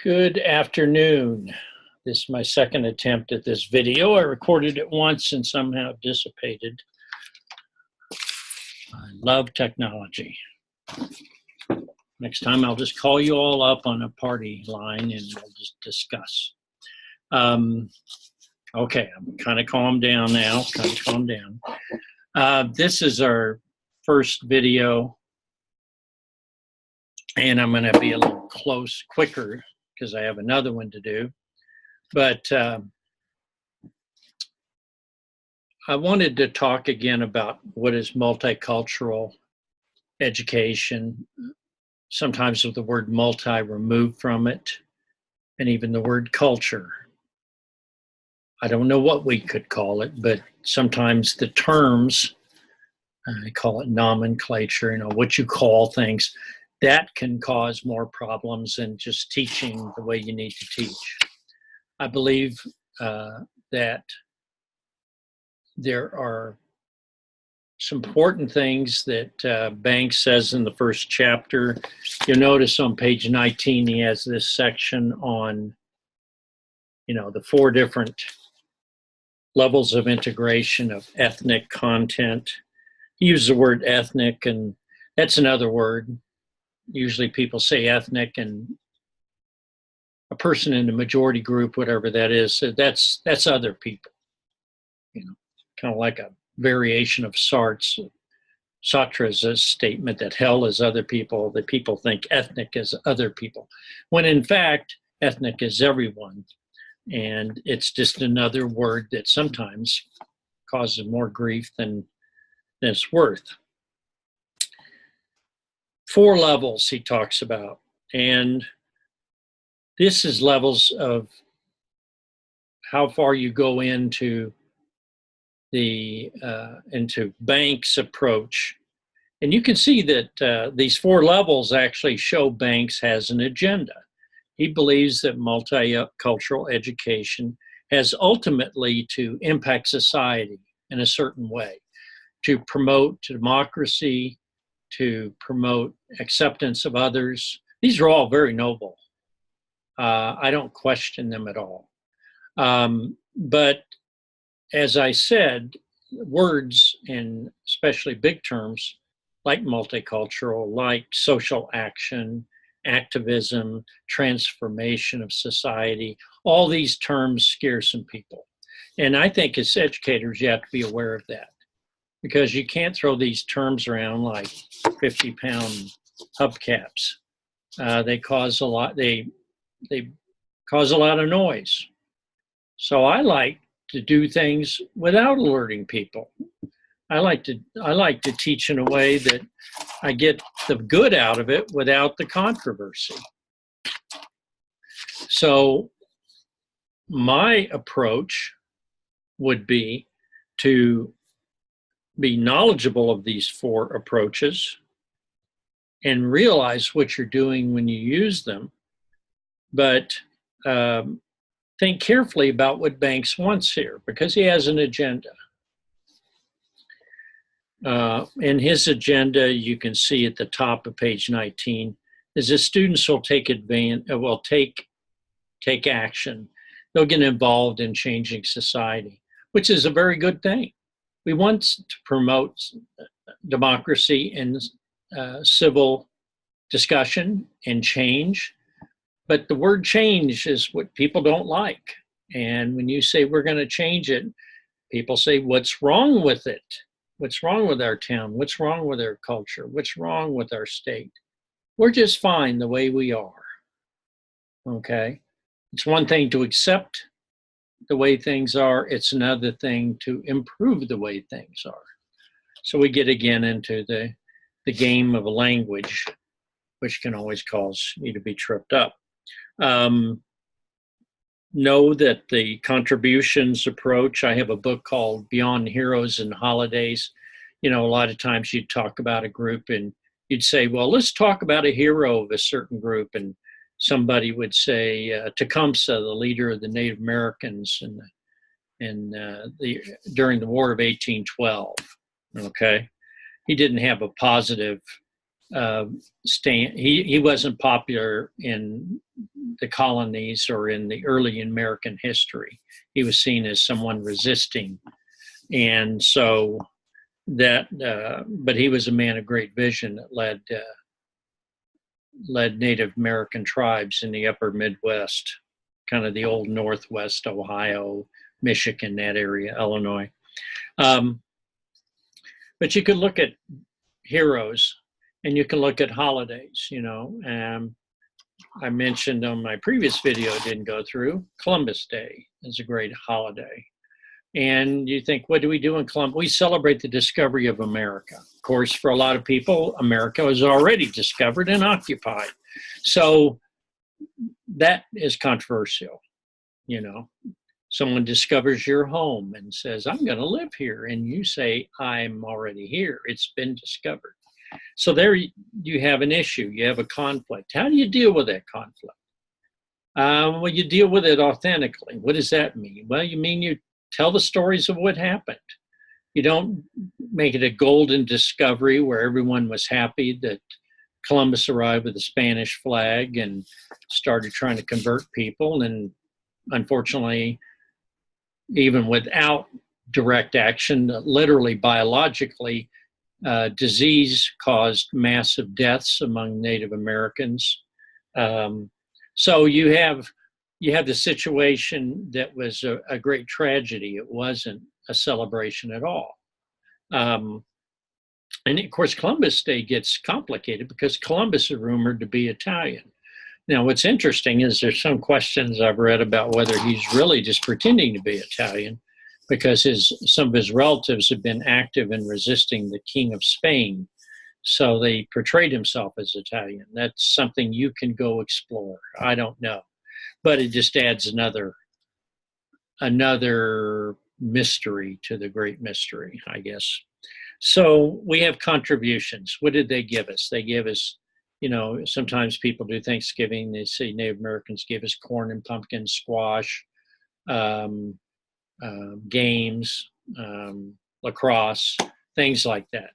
Good afternoon. This is my second attempt at this video. I recorded it once and somehow it dissipated. I love technology. Next time I'll just call you all up on a party line and we'll just discuss. Okay, I'm kind of calmed down now, this is our first video and I'm going to be a little quicker because I have another one to do. But I wanted to talk again about what is multicultural education, sometimes with the word multi removed from it, and even the word culture. I don't know what we could call it, but sometimes the terms, I call it nomenclature, what you call things, that can cause more problems than just teaching the way you need to teach. I believe that there are some important things that Banks says in the first chapter. You'll notice on page 19 he has this section on the 4 different levels of integration of ethnic content. He uses the word ethnic, and that's another word. Usually people say ethnic, and a person in the majority group, whatever that is, that's other people. Kind of like a variation of Sartre's statement that hell is other people, that people think ethnic is other people, when in fact ethnic is everyone, and it's just another word that sometimes causes more grief than it's worth. 4 levels he talks about, and this is levels of how far you go into Banks' approach. And you can see that these 4 levels actually show Banks has an agenda. He believes that multicultural education has ultimately to impact society in a certain way, to promote democracy, to promote acceptance of others. These are all very noble. I don't question them at all. But as I said, words, and especially big terms like multicultural, like social action, activism, transformation of society, all these terms scare some people. And I think as educators, you have to be aware of that, because you can't throw these terms around like 50-pound hubcaps. They cause a lot. They cause a lot of noise. So I like to do things without alerting people. I like to teach in a way that I get the good out of it without the controversy. So my approach would be to be knowledgeable of these 4 approaches and realize what you're doing when you use them, but think carefully about what Banks wants here, because he has an agenda. In his agenda, you can see at the top of page 19, is that students will take action. They'll get involved in changing society, which is a very good thing. We want to promote democracy and civil discussion and change. But the word change is what people don't like. And when you say we're going to change it, people say, what's wrong with it? What's wrong with our town? What's wrong with our culture? What's wrong with our state? We're just fine the way we are. Okay? It's one thing to accept the way things are. It's another thing to improve the way things are. So we get again into the game of language, which can always cause you to be tripped up. Know that the contributions approach, I have a book called Beyond Heroes and Holidays. A lot of times you'd talk about a group and you'd say, well, let's talk about a hero of a certain group. And somebody would say Tecumseh, the leader of the Native Americans during the War of 1812. Okay. He didn't have a positive he wasn't popular in the colonies or in the early American history. He was seen as someone resisting, and so that. But he was a man of great vision that led Native American tribes in the upper Midwest, kind of the old Northwest, Ohio, Michigan, that area, Illinois. But you could look at heroes and you can look at holidays, I mentioned on my previous video, didn't go through, Columbus Day is a great holiday. And you think, what do we do in Columbus? We celebrate the discovery of America. Of course, for a lot of people, America was already discovered and occupied. So that is controversial. Someone discovers your home and says, I'm going to live here. And you say, I'm already here. It's been discovered. So there you have an issue. You have a conflict. How do you deal with that conflict? Well, you deal with it authentically. What does that mean? Well, you tell the stories of what happened. You don't make it a golden discovery where everyone was happy that Columbus arrived with a Spanish flag and started trying to convert people. And unfortunately, even without direct action, literally biologically, disease caused massive deaths among Native Americans. So you have the situation that was a great tragedy. It wasn't a celebration at all. And of course, Columbus Day gets complicated because Columbus is rumored to be Italian. Now, what's interesting is there's some questions I've read about whether he's really just pretending to be Italian because some of his relatives have been active in resisting the King of Spain. So they portrayed himself as Italian. That's something you can go explore. I don't know. But it just adds another mystery to the great mystery, I guess. So we have contributions. What did they give us? They give us, sometimes people do Thanksgiving. They say Native Americans give us corn and pumpkin, squash, games, lacrosse, things like that.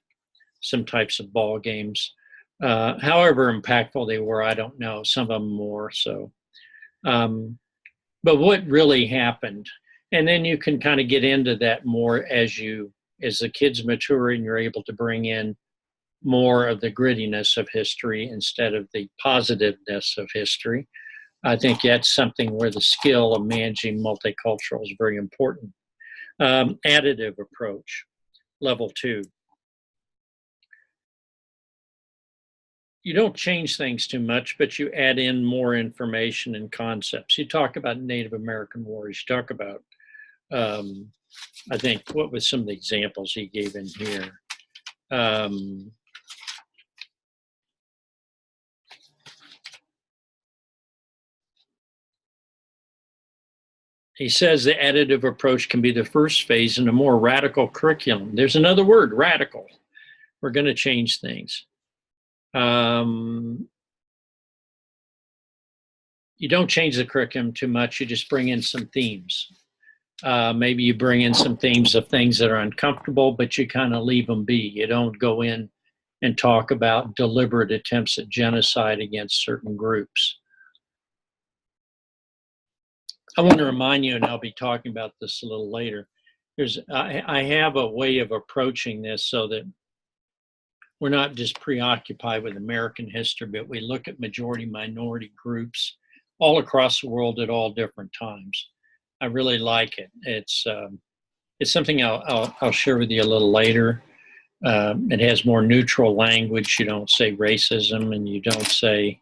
Some types of ball games. However impactful they were, I don't know. Some of them more so. But what really happened? And then you can kind of get into that more as the kids mature and you're able to bring in more of the grittiness of history instead of the positiveness of history. I think that's something where the skill of managing multicultural is very important. Additive approach, level 2. You don't change things too much, but you add in more information and concepts. You talk about Native American wars. You talk about, I think, what was some of the examples he gave in here? He says the additive approach can be the first phase in a more radical curriculum. There's another word, radical. We're going to change things. You don't change the curriculum too much. You just bring in some themes. Maybe you bring in some themes of things that are uncomfortable, but you kind of leave them be. You don't go in and talk about deliberate attempts at genocide against certain groups. I want to remind you, and I'll be talking about this a little later, I have a way of approaching this so that we're not just preoccupied with American history, but we look at majority minority groups all across the world at all different times. I really like it. It's something I'll share with you a little later. It has more neutral language. You don't say racism, and you don't say,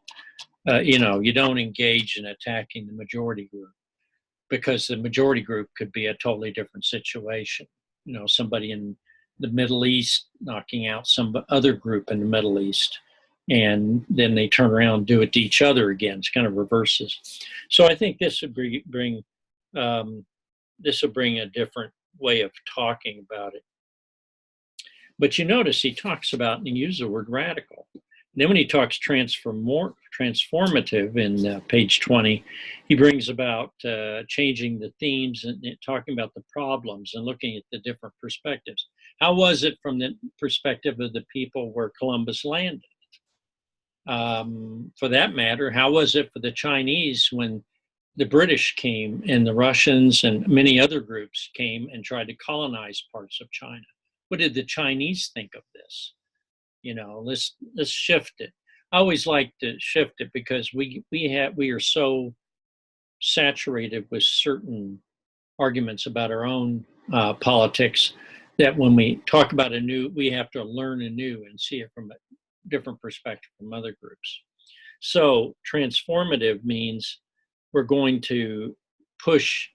you don't engage in attacking the majority group, because the majority group could be a totally different situation. Somebody in the Middle East knocking out some other group in the Middle East, and then they turn around and do it to each other again. It's kind of reverses. So I think this would bring a different way of talking about it. But you notice he talks about, and he uses the word radical. And then when he talks transformative in page 20, he brings about changing the themes and talking about the problems and looking at the different perspectives. How was it from the perspective of the people where Columbus landed? For that matter, how was it for the Chinese when the British came and the Russians and many other groups came and tried to colonize parts of China? What did the Chinese think of this? Let's shift it. I always like to shift it because we are so saturated with certain arguments about our own politics that when we talk about we have to learn anew and see it from a different perspective from other groups. So transformative means we're going to push,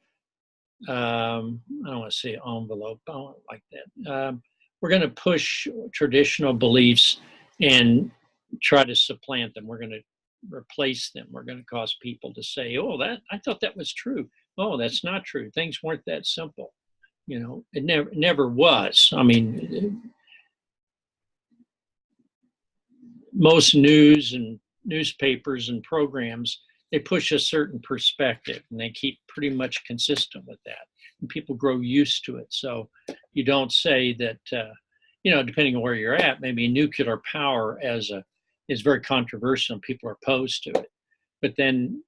I don't want to say envelope, I don't like that. We're going to push traditional beliefs and try to supplant them. We're going to replace them. We're going to cause people to say, oh, I thought that was true. Oh, that's not true. Things weren't that simple. It never was. I mean, most news and newspapers and programs, they push a certain perspective and they keep pretty much consistent with that. And people grow used to it. So you don't say that, depending on where you're at, maybe nuclear power is very controversial and people are opposed to it. But then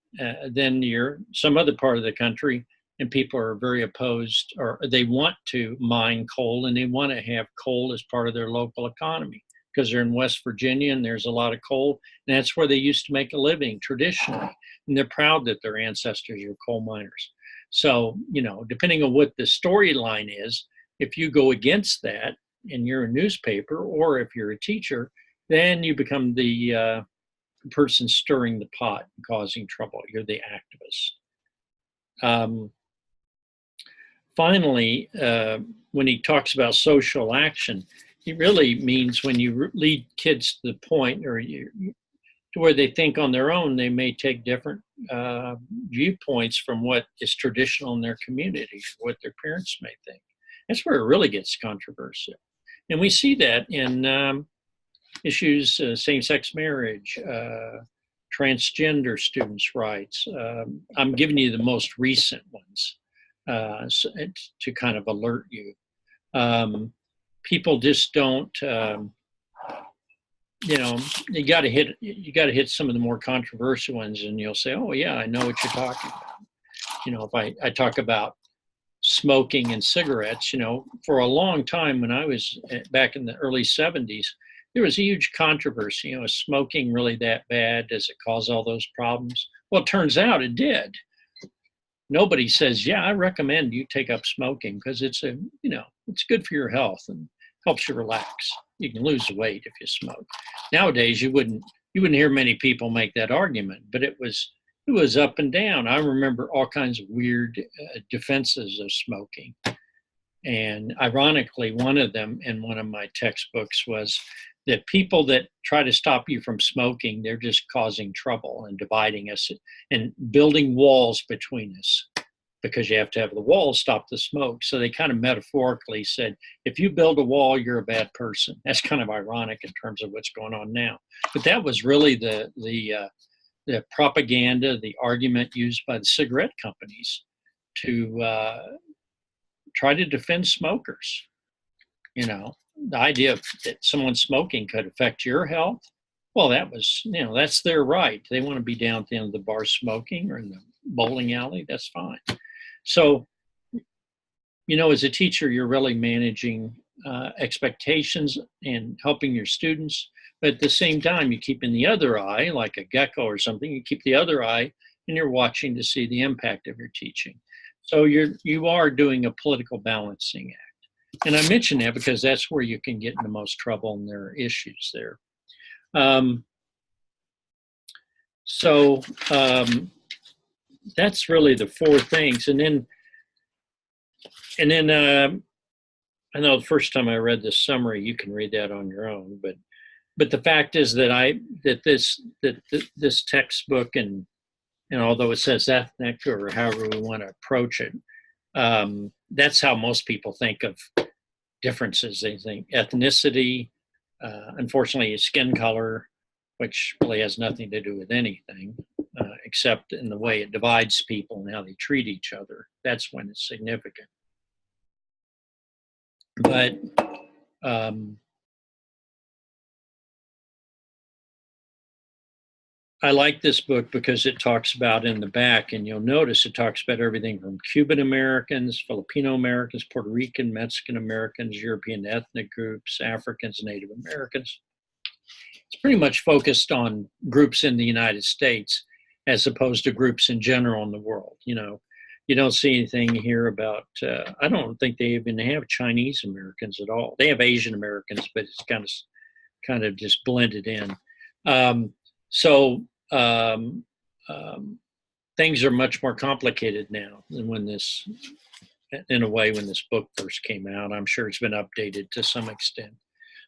you're some other part of the country and people are very opposed, or they want to mine coal and they want to have coal as part of their local economy because they're in West Virginia and there's a lot of coal, and that's where they used to make a living traditionally. And they're proud that their ancestors are coal miners. So, depending on what the storyline is, if you go against that and you're a newspaper or if you're a teacher, then you become the person stirring the pot and causing trouble. You're the activist. Finally, when he talks about social action, he really means when you lead kids to the point to where they think on their own, they may take different viewpoints from what is traditional in their community, what their parents may think. That's where it really gets controversial. And we see that in issues, same-sex marriage, transgender students' rights. I'm giving you the most recent ones to kind of alert you. People just don't, you got to hit some of the more controversial ones, and you'll say, "Oh yeah, I know what you're talking about." If I talk about smoking and cigarettes, for a long time when I was back in the early 70s, there was a huge controversy. Is smoking really that bad? Does it cause all those problems? Well, it turns out it did. Nobody says, yeah, I recommend you take up smoking because it's good for your health and helps you relax. You can lose weight if you smoke. Nowadays, you wouldn't hear many people make that argument, but it was up and down. I remember all kinds of weird defenses of smoking. And ironically, one of them in one of my textbooks was that people that try to stop you from smoking, they're just causing trouble and dividing us and building walls between us because you have to have the walls stop the smoke. So they kind of metaphorically said, if you build a wall, you're a bad person. That's kind of ironic in terms of what's going on now. But that was really the propaganda, the argument used by the cigarette companies to try to defend smokers. The idea that someone smoking could affect your health, well, that's their right. They want to be down at the end of the bar smoking or in the bowling alley, that's fine. So, as a teacher, you're really managing expectations and helping your students. But at the same time, you keep in the other eye, like a gecko or something, you keep the other eye and you're watching to see the impact of your teaching. So you are doing a political balancing act. And I mention that because that's where you can get in the most trouble and there are issues there. That's really the four things. And then I know the first time I read this summary, you can read that on your own, but the fact is that this textbook and although it says ethnic or however we want to approach it, that's how most people think of differences. They think ethnicity, unfortunately, skin color, which really has nothing to do with anything, except in the way it divides people and how they treat each other. That's when it's significant. But I like this book because it talks about in the back, and you'll notice it talks about everything from Cuban Americans, Filipino Americans, Puerto Rican, Mexican Americans, European ethnic groups, Africans, Native Americans. It's pretty much focused on groups in the United States as opposed to groups in general in the world. You don't see anything here about, I don't think they even have Chinese Americans at all. They have Asian Americans, but it's kind of just blended in. Um, so um, um, things are much more complicated now than in a way, when this book first came out. I'm sure it's been updated to some extent.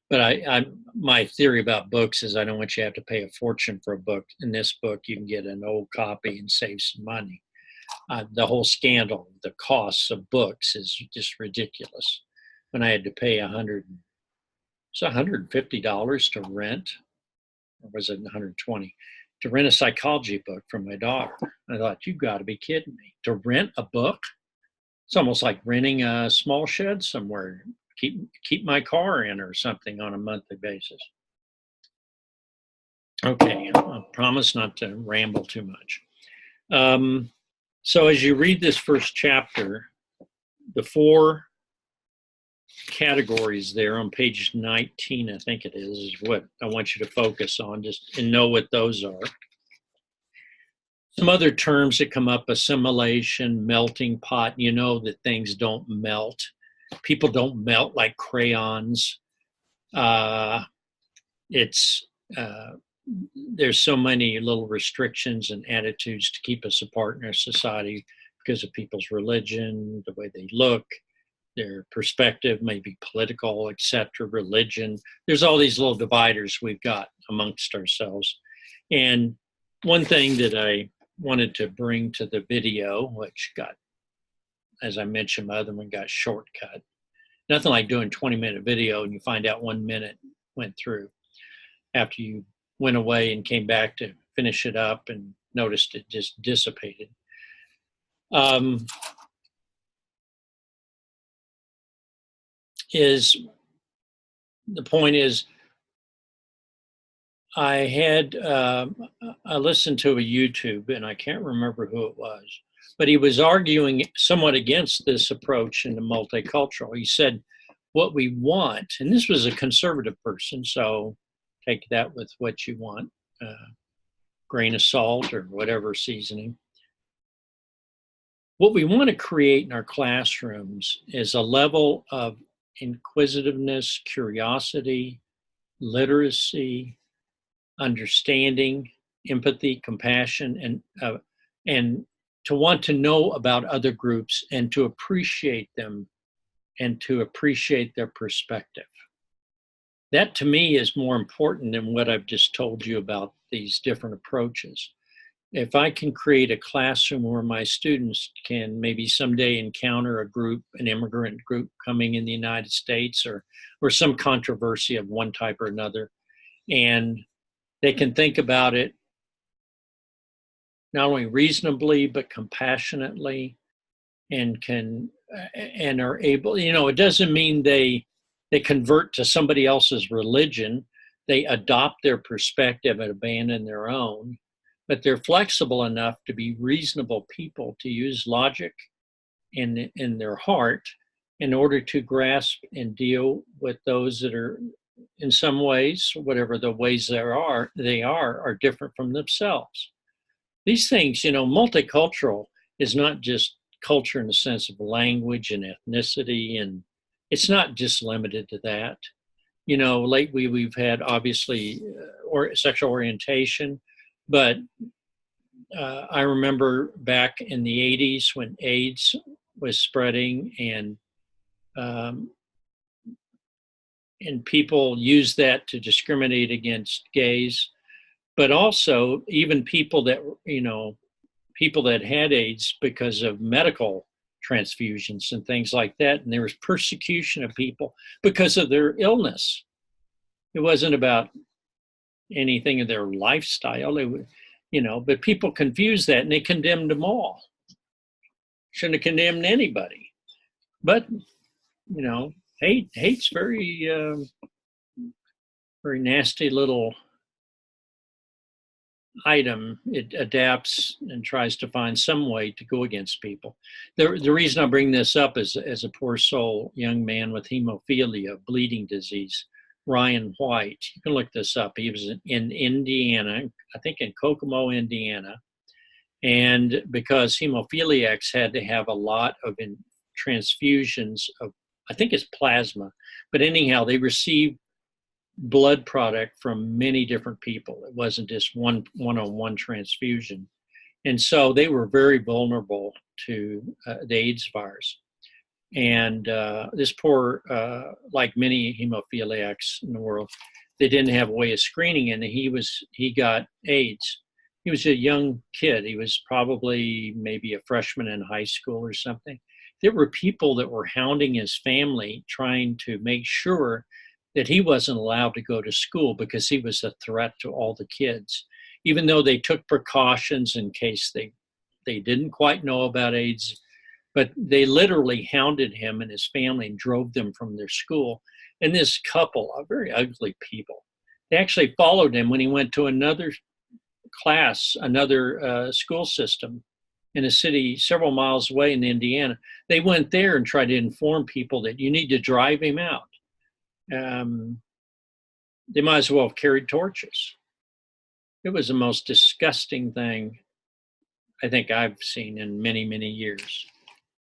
But my theory about books is I don't want you to have to pay a fortune for a book. In this book, you can get an old copy and save some money. The whole scandal, the costs of books is just ridiculous. When I had to pay $150 to rent, or was it 120, to rent a psychology book from my daughter. I thought, you got to be kidding me. To rent a book? It's almost like renting a small shed somewhere. Keep my car in or something on a monthly basis. Okay, I promise not to ramble too much. So as you read this first chapter, the 4 categories there on page 19, I think it is what I want you to focus on, just and know what those are. Some other terms that come up: assimilation, melting pot. You know that things don't melt. People don't melt like crayons. There's so many little restrictions and attitudes to keep us apart in our society because of people's religion, the way they look, their perspective, maybe political, etc., religion. There's all these little dividers we've got amongst ourselves. And one thing that I wanted to bring to the video, which got, as I mentioned, my other one got shortcut. Nothing like doing 20-minute video and you find out 1 minute went through after you went away and came back to finish it up and noticed it just dissipated. The point is, I listened to a YouTube, and I can't remember who it was, but he was arguing somewhat against this approach in the multicultural. He said, what we want, and this was a conservative person, so take that with what you want, grain of salt or whatever seasoning. What we want to create in our classrooms is a level of inquisitiveness, curiosity, literacy, understanding, empathy, compassion, and to want to know about other groups and to appreciate them and to appreciate their perspective. That to me is more important than what I've just told you about these different approaches. If I can create a classroom where my students can maybe someday encounter a group, an immigrant group coming in the United States, or some controversy of one type or another, and they can think about it not only reasonably but compassionately, and are able, it doesn't mean they convert to somebody else's religion. They adopt their perspective and abandon their own, but they're flexible enough to be reasonable people, to use logic in their heart in order to grasp and deal with those that are, in some ways, whatever the ways they are different from themselves. These things, multicultural is not just culture in the sense of language and ethnicity, and it's not just limited to that. Lately we've had obviously sexual orientation, but I remember back in the 80s when AIDS was spreading, and people used that to discriminate against gays, but also even people that had AIDS because of medical transfusions and things like that. And there was persecution of people because of their illness. It wasn't about anything of their lifestyle. But people confused that and they condemned them all. Shouldn't have condemned anybody. But, hate's very, very nasty little item, it adapts and tries to find some way to go against people. The reason I bring this up is as a poor soul young man with hemophilia, bleeding disease, Ryan White. You can look this up. He was in Indiana, I think in Kokomo, Indiana. And because hemophiliacs had to have a lot of transfusions of, I think it's plasma, but anyhow, they received blood product from many different people. It wasn't just one-on-one transfusion. And so they were very vulnerable to the AIDS virus. And this poor, like many hemophiliacs in the world, they didn't have a way of screening, and he got AIDS. He was a young kid. He was probably maybe a freshman in high school or something. There were people that were hounding his family, trying to make sure that he wasn't allowed to go to school because he was a threat to all the kids, even though they took precautions in case they didn't quite know about AIDS. But they literally hounded him and his family and drove them from their school. And this couple, very ugly people, they actually followed him when he went to another class, another school system in a city several miles away in Indiana. They went there and tried to inform people that you need to drive him out. They might as well have carried torches. It was the most disgusting thing I think I've seen in many, many years.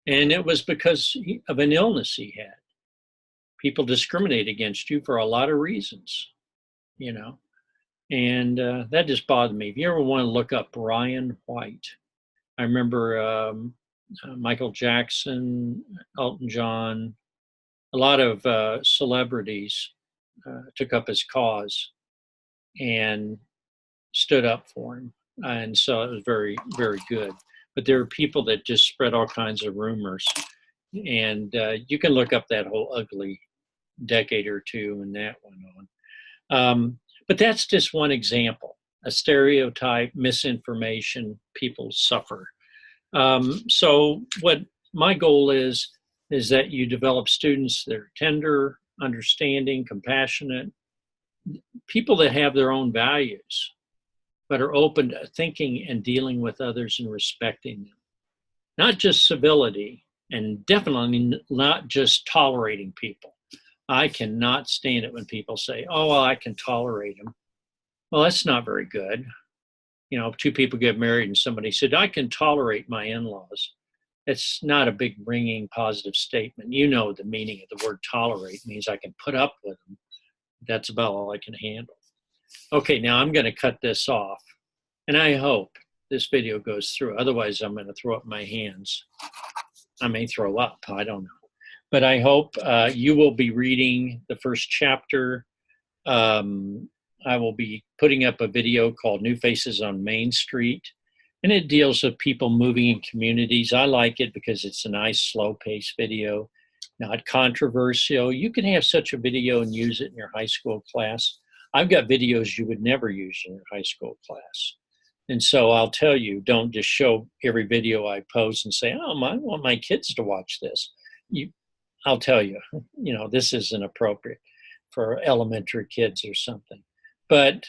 And it was because of an illness he had. People discriminate against you for a lot of reasons, you know, and that just bothered me. If you ever want to look up Ryan White, I remember Michael Jackson, Elton John, a lot of celebrities took up his cause and stood up for him. And so it was very, very good. But there are people that just spread all kinds of rumors. And you can look up that whole ugly decade or two and that went on. But that's just one example. A stereotype, misinformation, people suffer. So what my goal is that you develop students that are tender, understanding, compassionate, people that have their own values, but are open to thinking and dealing with others and respecting them. Not just civility, and definitely not just tolerating people. I cannot stand it when people say, oh, well, I can tolerate them. Well, that's not very good. You know, two people get married and somebody said, I can tolerate my in-laws. It's not a big ringing positive statement. You know the meaning of the word tolerate means I can put up with them. That's about all I can handle. Okay, now I'm going to cut this off. And I hope this video goes through. Otherwise, I'm going to throw up my hands. I may throw up. I don't know. But I hope you will be reading the first chapter. I will be putting up a video called New Faces on Main Street. And it deals with people moving in communities. I like it because it's a nice, slow-paced video, not controversial. You can have such a video and use it in your high school class. I've got videos you would never use in your high school class. And so I'll tell you, don't just show every video I post and say, oh, I want my kids to watch this. I'll tell you, you know, this isn't appropriate for elementary kids or something. But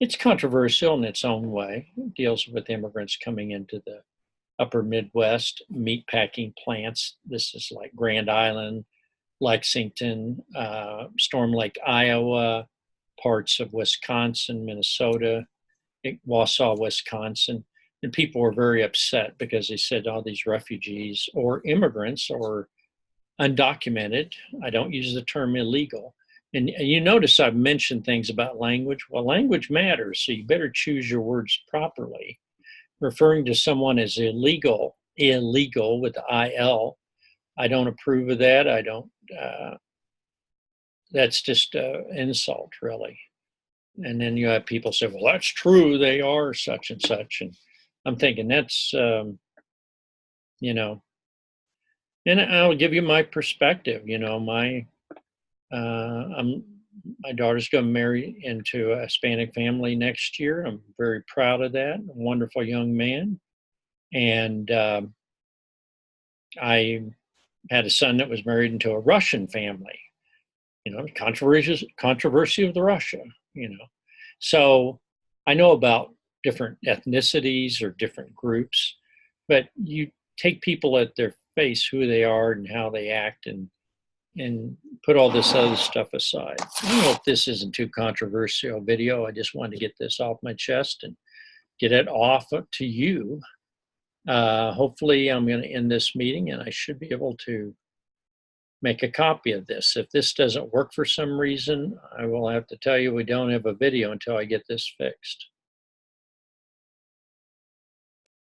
it's controversial in its own way. It deals with immigrants coming into the upper Midwest, meatpacking plants. This is like Grand Island, Lexington, Storm Lake, Iowa, parts of Wisconsin, Minnesota, Wausau, Wisconsin. And people were very upset because they said all these refugees or immigrants or undocumented, I don't use the term illegal. And you notice I've mentioned things about language. Well, language matters, so you better choose your words properly. Referring to someone as illegal with IL, I don't approve of that. I don't, that's just an insult, really. And then you have people say, well, that's true, they are such and such. And I'm thinking that's, you know, and I'll give you my perspective. You know, my daughter's going to marry into a Hispanic family next year. I'm very proud of that. A wonderful young man. And I had a son that was married into a Russian family. You know, controversy of the Russia, you know. So I know about different ethnicities or different groups, but you take people at their face, who they are and how they act, and put all this other stuff aside. I don't know if this isn't too controversial video. I just wanted to get this off my chest and get it off to you. Hopefully, I'm going to end this meeting and I should be able to make a copy of this. If this doesn't work for some reason, I will have to tell you we don't have a video until I get this fixed.